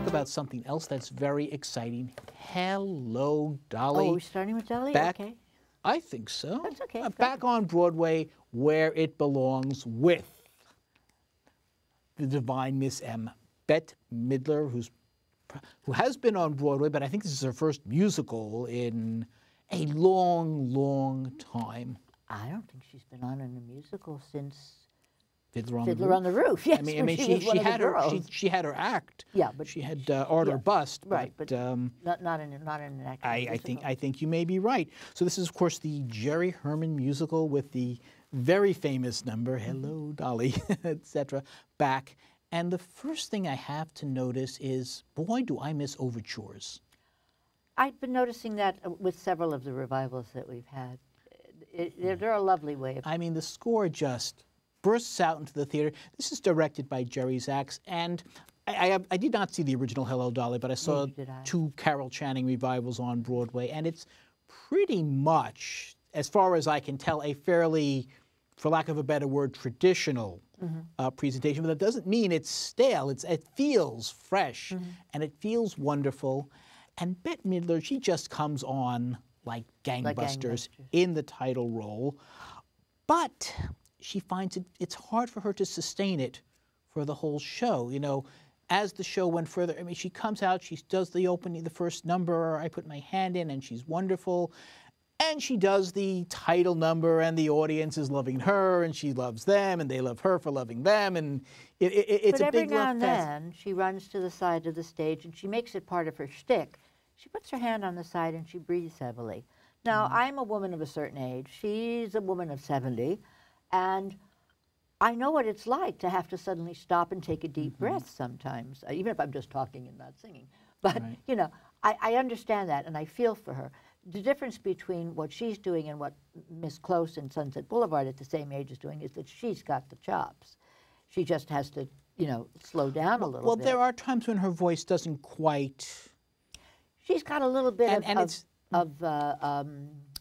About something else that's very exciting. Hello, Dolly. Oh, we're starting with Dolly? Back, okay. I think so. That's okay. Back on Broadway, where it belongs, with the divine Miss M. Bette Midler, who has been on Broadway, but I think this is her first musical in a long, long time. I don't think she's been on in a musical since Fiddler on the Roof. Yes, I mean, she had her act. Yeah, but she had Art or Bust. Right, but not in an act. I think you may be right. So this is, of course, the Jerry Herman musical with the very famous number "Hello, Dolly," etc. back. And the first thing I have to notice is, boy, do I miss overtures. I've been noticing that with several of the revivals that we've had. They're a lovely way of. I mean, the score just bursts out into the theater. This is directed by Jerry Zaks, and I did not see the original Hello, Dolly, but I saw two Carol Channing revivals on Broadway, and it's pretty much, as far as I can tell, a fairly, for lack of a better word, traditional presentation. But that doesn't mean it's stale. It feels fresh, and it feels wonderful. And Bette Midler, she just comes on like gangbusters in the title role. But she finds it's hard for her to sustain it for the whole show. You know, as the show went further, I mean, she comes out, she does the opening, the first number, I put my hand in, and she's wonderful. And she does the title number, and the audience is loving her, and she loves them, and they love her for loving them, and it's a big love fest. But every now and then, she runs to the side of the stage, and she makes it part of her shtick. She puts her hand on the side, and she breathes heavily. Now, I'm a woman of a certain age. She's a woman of 70. And I know what it's like to have to suddenly stop and take a deep breath sometimes, even if I'm just talking and not singing. But, you know, I understand that, and I feel for her. The difference between what she's doing and what Miss Close in Sunset Boulevard at the same age is doing is that she's got the chops. She just has to, you know, slow down a little bit. Well, there are times when her voice doesn't quite... She's got a little bit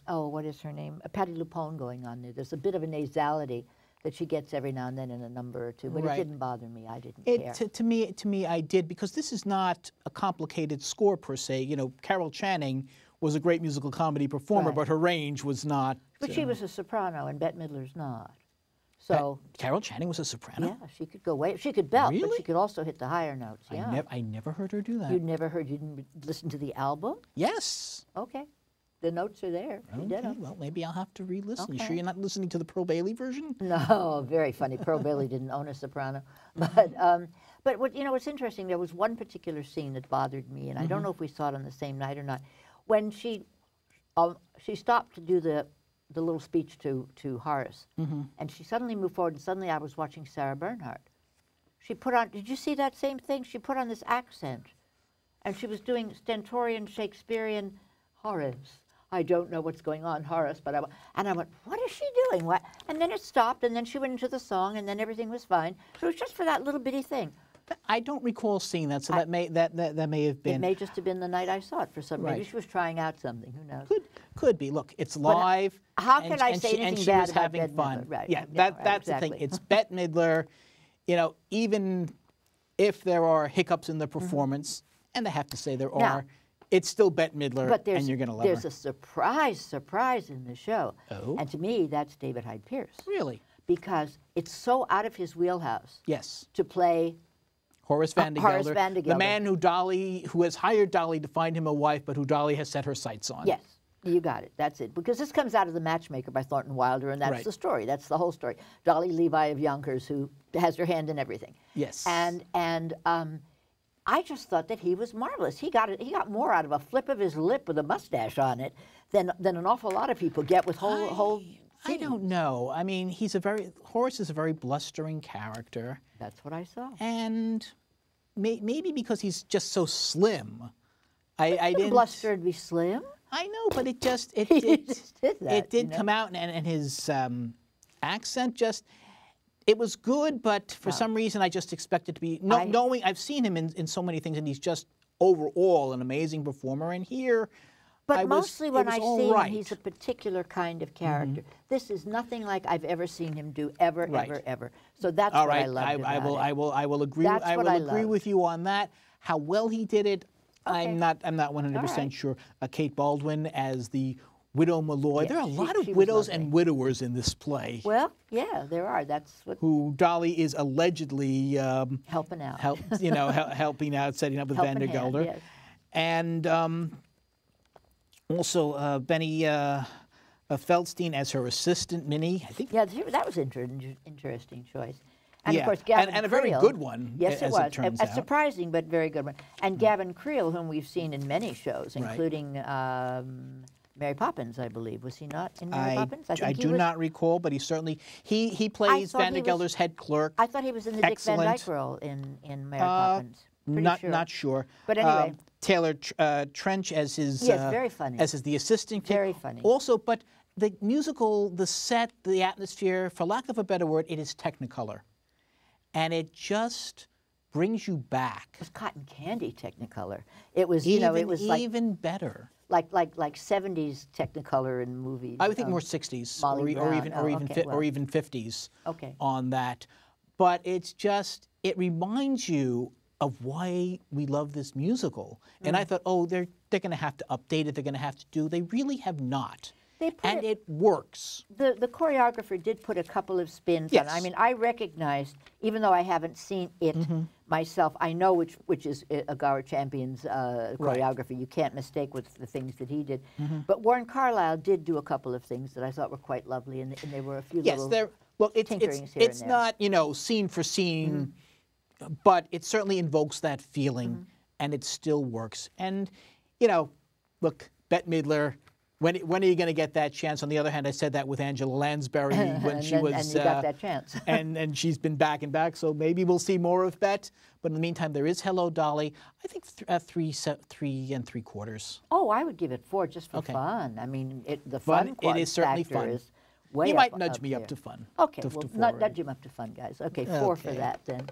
oh, what is her name? Patti LuPone going on there. There's a bit of a nasality that she gets every now and then in a number or two, but it didn't bother me. I didn't care. To me, I did, because this is not a complicated score per se. You know, Carol Channing was a great musical comedy performer, but her range was not. But she was a soprano, and Bette Midler's not. So Carol Channing was a soprano. Yeah, she could go way. She could belt, really? but she could also hit the higher notes. Yeah, I never heard her do that. You didn't listen to the album? Yes. Okay. The notes are there. Okay, well, maybe I'll have to re-listen. You sure you're not listening to the Pearl Bailey version? No, very funny. Pearl Bailey didn't own a soprano. But what, you know, what's interesting, there was one particular scene that bothered me, and I don't know if we saw it on the same night or not. When she stopped to do the little speech to Horace, and she suddenly moved forward, and suddenly I was watching Sarah Bernhardt. She put on, did you see that same thing? She put on this accent, and she was doing stentorian Shakespearean Horace. I don't know what's going on, Horace, but I went, what is she doing? What? And then it stopped, and then she went into the song, and then everything was fine. So it was just for that little bitty thing. I don't recall seeing that, so that may have been. It may just have been the night I saw it for some. Maybe she was trying out something. Who knows? Could be. Look, it's live. How can I say anything bad about Bette Midler? Right. Yeah, that's the thing. It's Bette Midler. You know, even if there are hiccups in the performance, and I have to say there are. It's still Bette Midler, and you're going to love her. There's a surprise in the show. Oh. And to me, that's David Hyde Pierce. Really? Because it's so out of his wheelhouse. Yes. To play Horace Van de Gelder, the man who has hired Dolly to find him a wife, but who Dolly has set her sights on. Yes. You got it. That's it. Because this comes out of The Matchmaker by Thornton Wilder, and that's the story. That's the whole story. Dolly Levi of Yonkers, who has her hand in everything. Yes. And I just thought that he was marvelous. He got more out of a flip of his lip with a mustache on it than an awful lot of people get with whole. I don't know. I mean, Horace is a very blustering character. That's what I saw. And maybe because he's just so slim, I didn't bluster to be slim. I know, but it just did that, it did come out, and his accent just. It was good, but for some reason I just expected to be knowing I've seen him in so many things, and he's just overall an amazing performer. And here, but mostly when I see him, right. he's a particular kind of character. This is nothing like I've ever seen him do ever, ever. So that's what I loved about it. I will agree. I will agree with you on that. How well he did it, I'm not 100% sure. Kate Baldwin as the Widow Malloy. There are a lot of widows and widowers in this play. Well, yeah, there are. That's what. Who Dolly is allegedly helping out. Helping out, setting up with Vandergelder, yes. And also Benny Feldstein as her assistant, Minnie. I think. Yeah, that was an interesting choice. And of course, Gavin and a very good one. Yes, it was. It turns out. Surprising, but very good one. And Gavin Creel, whom we've seen in many shows, including Mary Poppins, I believe. Was he not in Mary Poppins? I do not recall, but he certainly he plays Vandergelder's head clerk. I thought he was in the Dick Van Dyke role in Mary Poppins. Not sure. But anyway, Taylor Trench as his very funny. As the assistant. Very funny. Also, but the musical, the set, the atmosphere, for lack of a better word, it is Technicolor. And it just brings you back. It was cotton candy Technicolor. It was, it was even better. Like 70s Technicolor in movies. I would think more 60s, or even 50s. Okay. On that, but it's just it reminds you of why we love this musical. And I thought, oh, they're going to have to update it. They're going to have to do. They really have not. And it works. The choreographer did put a couple of spins on it. I mean, I recognized, even though I haven't seen it myself, I know which is Agara Champion's choreography. You can't mistake with the things that he did. But Warren Carlyle did do a couple of things that I thought were quite lovely, and there were a few little tinkerings here it's not, scene for scene, but it certainly invokes that feeling, and it still works. And, look, Bette Midler, when are you going to get that chance? On the other hand, I said that with Angela Lansbury when she was... And you got that chance. and she's been back and back, so maybe we'll see more of Bette. But in the meantime, there is Hello, Dolly. I think 3 3/4. Oh, I would give it 4 just for fun. I mean, the fun it is certainly factor fun. Is way you up, might nudge me there. up to fun. Okay, well, nudge him up to fun, guys. Okay, 4 for that then.